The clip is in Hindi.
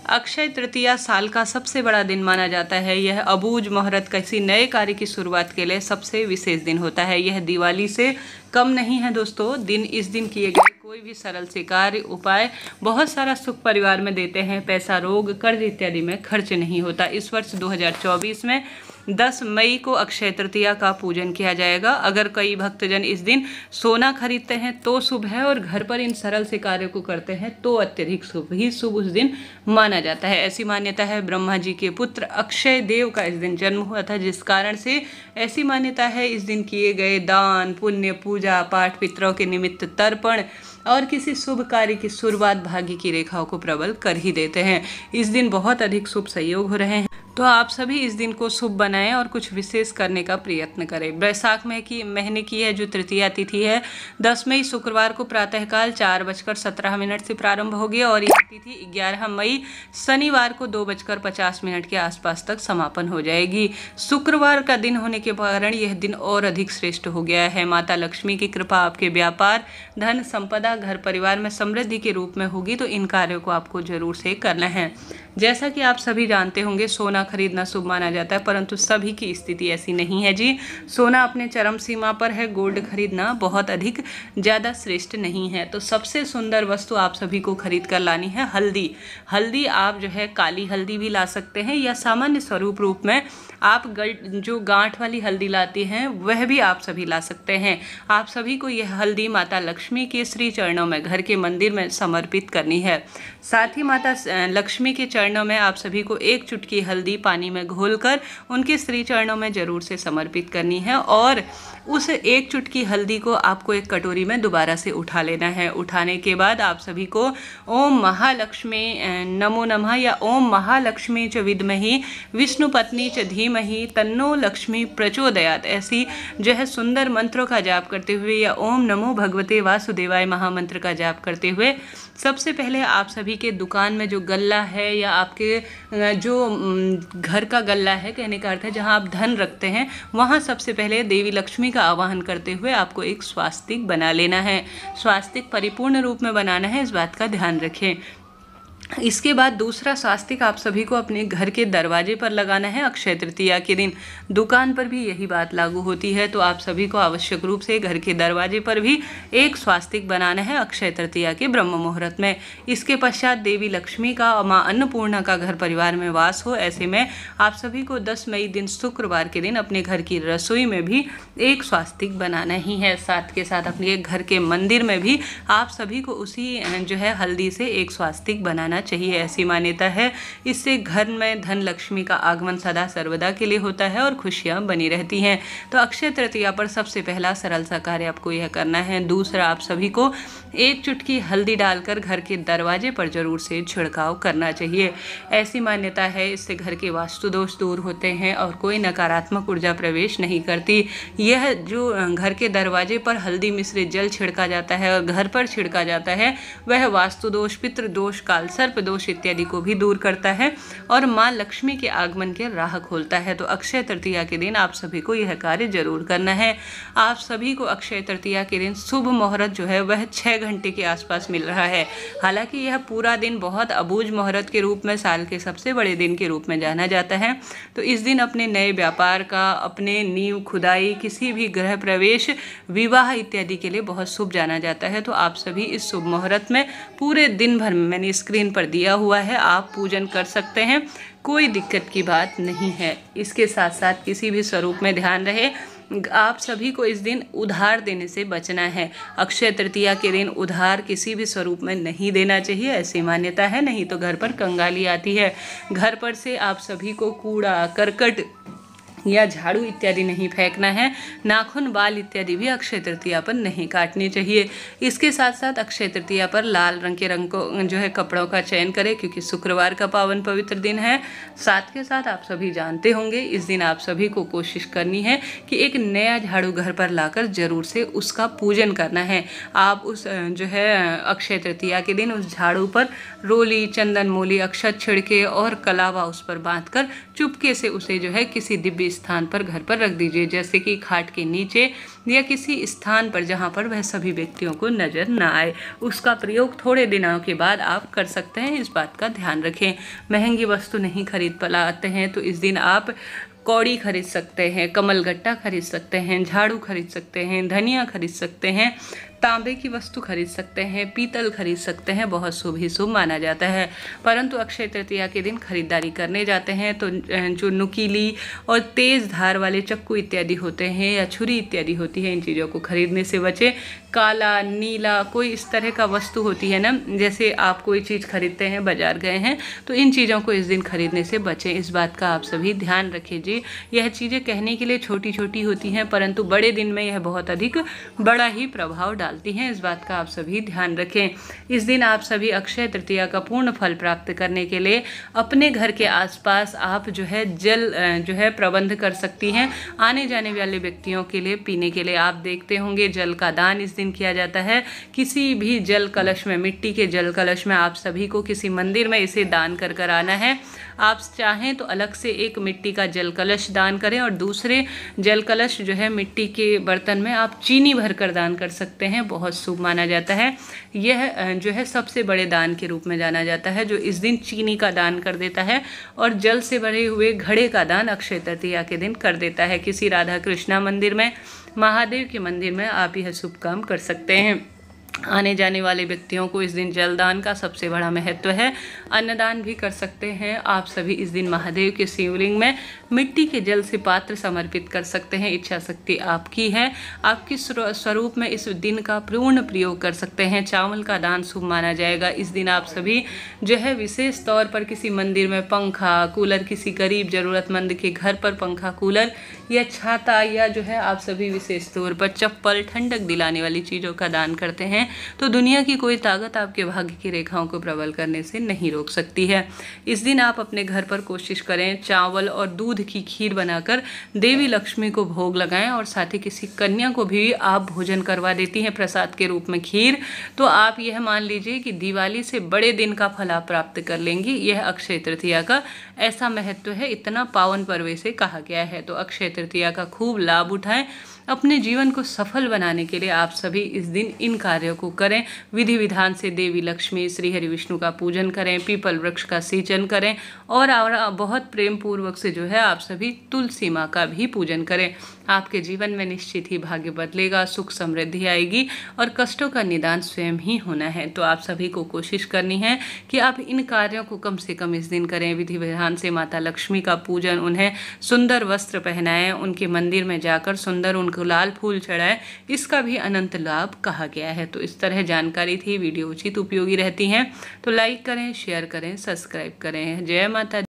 अक्षय तृतीया साल का सबसे बड़ा दिन माना जाता है। यह अबूझ मुहूर्त किसी नए कार्य की शुरुआत के लिए सबसे विशेष दिन होता है। यह दिवाली से कम नहीं है दोस्तों। इस दिन किए गए कोई भी सरल से कार्य उपाय बहुत सारा सुख परिवार में देते हैं। पैसा, रोग, कर्ज इत्यादि में खर्च नहीं होता। इस वर्ष 2024 में 10 मई को अक्षय तृतीया का पूजन किया जाएगा। अगर कई भक्तजन इस दिन सोना खरीदते हैं तो शुभ है, और घर पर इन सरल से कार्यों को करते हैं तो अत्यधिक शुभ उस दिन माना जाता है। ऐसी मान्यता है। ब्रह्मा जी के पुत्र अक्षय देव का इस दिन जन्म हुआ था, जिस कारण से ऐसी मान्यता है इस दिन किए गए दान, पुण्य, पूजा पाठ, पितरों के निमित्त तर्पण और किसी शुभ कार्य की शुरुआत भाग्य की रेखाओं को प्रबल कर ही देते हैं। इस दिन बहुत अधिक शुभ संयोग हो रहे हैं, तो आप सभी इस दिन को शुभ बनाएं और कुछ विशेष करने का प्रयत्न करें। वैशाख महीने की है जो तृतीया तिथि है, 10 मई शुक्रवार को प्रातःकाल 4:17 से प्रारंभ होगी और यह तिथि 11 मई शनिवार को 2:50 के आसपास तक समापन हो जाएगी। शुक्रवार का दिन होने के कारण यह दिन और अधिक श्रेष्ठ हो गया है। माता लक्ष्मी की कृपा आपके व्यापार, धन, संपदा, घर परिवार में समृद्धि के रूप में होगी, तो इन कार्यों को आपको जरूर से करना है। जैसा कि आप सभी जानते होंगे, सोना खरीदना शुभ माना जाता है, परंतु सभी की स्थिति ऐसी नहीं है जी। सोना अपने चरम सीमा पर है, गोल्ड खरीदना बहुत अधिक ज़्यादा श्रेष्ठ नहीं है। तो सबसे सुंदर वस्तु आप सभी को खरीद कर लानी है हल्दी। हल्दी आप जो है काली हल्दी भी ला सकते हैं, या सामान्य स्वरूप रूप में आप जो गांठ वाली हल्दी लाती हैं वह भी आप सभी ला सकते हैं। आप सभी को यह हल्दी माता लक्ष्मी के श्री चरणों में, घर के मंदिर में समर्पित करनी है। साथ ही माता लक्ष्मी के चरणों में आप सभी को एक चुटकी हल्दी पानी में घोलकर उनके श्री चरणों में जरूर से समर्पित करनी है, और उस एक चुटकी हल्दी को आपको एक कटोरी में दोबारा से उठा लेना है। उठाने के बाद आप सभी को ओम महालक्ष्मी नमो नमः या ओम महालक्ष्मी च विद्महि विष्णु पत्नी च धीमहि तन्नो लक्ष्मी प्रचोदयात, ऐसी जो है सुंदर मंत्रों का जाप करते हुए, या ओम नमो भगवते वासुदेवाय महामंत्र का जाप करते हुए सबसे पहले आप सभी के दुकान में जो गल्ला है, या आपके जो घर का गल्ला है, कहने का अर्थ है जहां आप धन रखते हैं, वहां सबसे पहले देवी लक्ष्मी का आवाहन करते हुए आपको एक स्वास्तिक बना लेना है। स्वास्तिक परिपूर्ण रूप में बनाना है, इस बात का ध्यान रखें। इसके बाद दूसरा स्वास्तिक आप सभी को अपने घर के दरवाजे पर लगाना है। अक्षय तृतीया के दिन दुकान पर भी यही बात लागू होती है, तो आप सभी को आवश्यक रूप से घर के दरवाजे पर भी एक स्वास्तिक बनाना है अक्षय तृतीया के ब्रह्म मुहूर्त में। इसके पश्चात देवी लक्ष्मी का और माँ अन्नपूर्णा का घर परिवार में वास हो, ऐसे में आप सभी को 10 मई दिन शुक्रवार के दिन अपने घर की रसोई में भी एक स्वास्तिक बनाना ही है। साथ के साथ अपने घर के मंदिर में भी आप सभी को उसी जो है हल्दी से एक स्वास्तिक बनाना चाहिए। ऐसी मान्यता है, इससे घर में धन लक्ष्मी का आगमन सदा सर्वदा के लिए होता है और खुशियां बनी रहती हैं। तो अक्षय तृतीया पर सबसे पहला सरल सा कार्य आपको यह करना है। दूसरा, आप सभी को एक चुटकी हल्दी डालकर घर के दरवाजे पर जरूर से छिड़काव करना चाहिए। ऐसी मान्यता है, इससे घर के वास्तु दोष दूर होते हैं और कोई नकारात्मक ऊर्जा प्रवेश नहीं करती। यह जो घर के दरवाजे पर हल्दी मिश्रित जल छिड़का जाता है और घर पर छिड़का जाता है, वह वास्तु दोष, पितृ दोष, काल सर्प दोष इत्यादि को भी दूर करता है और माँ लक्ष्मी के आगमन के राह खोलता है। तो अक्षय तृतीया के दिन आप सभी को यह कार्य जरूर करना है। आप सभी को अक्षय तृतीया के दिन शुभ मुहूर्त जो है वह 6 घंटे के आसपास मिल रहा है। हालांकि यह पूरा दिन बहुत अबूझ मुहूर्त के रूप में, साल के सबसे बड़े दिन के रूप में जाना जाता है। तो इस दिन अपने नए व्यापार का, अपने नींव खुदाई, किसी भी गृह प्रवेश, विवाह इत्यादि के लिए बहुत शुभ जाना जाता है। तो आप सभी इस शुभ मुहूर्त में पूरे दिन भर में, मैंने स्क्रीन पर दिया हुआ है, आप पूजन कर सकते हैं, कोई दिक्कत की बात नहीं है। इसके साथ साथ किसी भी स्वरूप में ध्यान रहे, आप सभी को इस दिन उधार देने से बचना है। अक्षय तृतीया के दिन उधार किसी भी स्वरूप में नहीं देना चाहिए, ऐसी मान्यता है, नहीं तो घर पर कंगाली आती है। घर पर से आप सभी को कूड़ा करकट या झाड़ू इत्यादि नहीं फेंकना है। नाखून, बाल इत्यादि भी अक्षय तृतीया पर नहीं काटनी चाहिए। इसके साथ साथ अक्षय तृतीया पर लाल रंग के रंग को जो है कपड़ों का चयन करें, क्योंकि शुक्रवार का पावन पवित्र दिन है। साथ के साथ आप सभी जानते होंगे, इस दिन आप सभी को कोशिश करनी है कि एक नया झाड़ू घर पर लाकर जरूर से उसका पूजन करना है। आप उस जो है अक्षय तृतीया के दिन उस झाड़ू पर रोली, चंदन, मूली, अक्षत छिड़के और कलावा उस पर बांधकर चुपके से उसे जो है किसी दिव्य स्थान पर घर पर रख दीजिए, जैसे कि खाट के नीचे या किसी स्थान पर जहाँ पर वह सभी व्यक्तियों को नज़र ना आए। उसका प्रयोग थोड़े दिनों के बाद आप कर सकते हैं, इस बात का ध्यान रखें। महंगी वस्तु नहीं खरीद पाते हैं तो इस दिन आप कौड़ी खरीद सकते हैं, कमलगट्टा खरीद सकते हैं, झाड़ू खरीद सकते हैं, धनिया खरीद सकते हैं, तांबे की वस्तु खरीद सकते हैं, पीतल खरीद सकते हैं, बहुत शुभ ही शुभ माना जाता है। परंतु अक्षय तृतीया के दिन खरीदारी करने जाते हैं तो जो नुकीली और तेज़ धार वाले चक्कू इत्यादि होते हैं या छुरी इत्यादि होती है, इन चीज़ों को खरीदने से बचें। काला, नीला कोई इस तरह का वस्तु होती है ना, जैसे आप कोई चीज़ खरीदते हैं, बाजार गए हैं, तो इन चीज़ों को इस दिन खरीदने से बचें, इस बात का आप सभी ध्यान रखें जी। यह चीज़ें कहने के लिए छोटी छोटी होती हैं, परंतु बड़े दिन में यह बहुत अधिक बड़ा ही प्रभाव डालती हैं, इस बात का आप सभी ध्यान रखें। इस दिन आप सभी अक्षय तृतीया का पूर्ण फल प्राप्त करने के लिए अपने घर के आसपास आप जो है जल जो है प्रबंध कर सकती हैं। आने जाने वाले व्यक्तियों के लिए पीने के लिए आप देखते होंगे जल का दान इस दिन किया जाता है। किसी भी जल कलश में, मिट्टी के जल कलश में आप सभी को किसी मंदिर में इसे दान कर आना है। आप चाहें तो अलग से एक मिट्टी का जल कलश दान करें और दूसरे जल कलश जो है मिट्टी के बर्तन में आप चीनी भरकर दान कर सकते हैं, बहुत शुभ माना जाता है। यह जो है सबसे बड़े दान के रूप में जाना जाता है, जो इस दिन चीनी का दान कर देता है और जल से भरे हुए घड़े का दान अक्षय तृतीया के दिन कर देता है। किसी राधा कृष्णा मंदिर में, महादेव के मंदिर में आप यह शुभ काम कर सकते हैं। आने जाने वाले व्यक्तियों को इस दिन जलदान का सबसे बड़ा महत्व है। अन्नदान भी कर सकते हैं आप सभी इस दिन महादेव के शिवलिंग में मिट्टी के जल से पात्र समर्पित कर सकते हैं। इच्छा शक्ति आपकी है, आपकी स्वरूप में इस दिन का पूर्ण प्रयोग कर सकते हैं। चावल का दान शुभ माना जाएगा। इस दिन आप सभी जो है विशेष तौर पर किसी मंदिर में पंखा, कूलर, किसी गरीब ज़रूरतमंद के घर पर पंखा, कूलर या छाता या जो है आप सभी विशेष तौर पर चप्पल, ठंडक दिलाने वाली चीज़ों का दान करते हैं तो दुनिया की कोई ताकत आपके भाग्य की रेखाओं को प्रबल करने से नहीं रोक सकती है। इस दिन आप अपने घर पर कोशिश करें चावल और दूध की खीर बनाकर देवी लक्ष्मी को भोग लगाएं और साथ ही किसी कन्या को भी आप भोजन करवा देती हैं प्रसाद के रूप में खीर, तो आप यह मान लीजिए कि दिवाली से बड़े दिन का फल आप प्राप्त कर लेंगी। यह अक्षय तृतीया का ऐसा महत्व है, इतना पावन पर्व इसे कहा गया है। तो अक्षय तृतीया का खूब लाभ उठाएं। अपने जीवन को सफल बनाने के लिए आप सभी इस दिन इन कार्यों को करें। विधि विधान से देवी लक्ष्मी, श्री हरि विष्णु का पूजन करें, पीपल वृक्ष का सिंचन करें और बहुत प्रेम पूर्वक से जो है आप सभी तुलसी माँ का भी पूजन करें। आपके जीवन में निश्चित ही भाग्य बदलेगा, सुख समृद्धि आएगी और कष्टों का निदान स्वयं ही होना है। तो आप सभी को कोशिश करनी है कि आप इन कार्यों को कम से कम इस दिन करें। विधि विधान से माता लक्ष्मी का पूजन, उन्हें सुंदर वस्त्र पहनाएं, उनके मंदिर में जाकर सुंदर उनको लाल फूल चढ़ाएं, इसका भी अनंत लाभ कहा गया है। तो इस तरह जानकारी थी, वीडियो उचित उपयोगी रहती हैं तो लाइक करें, शेयर करें, सब्सक्राइब करें। जय माता।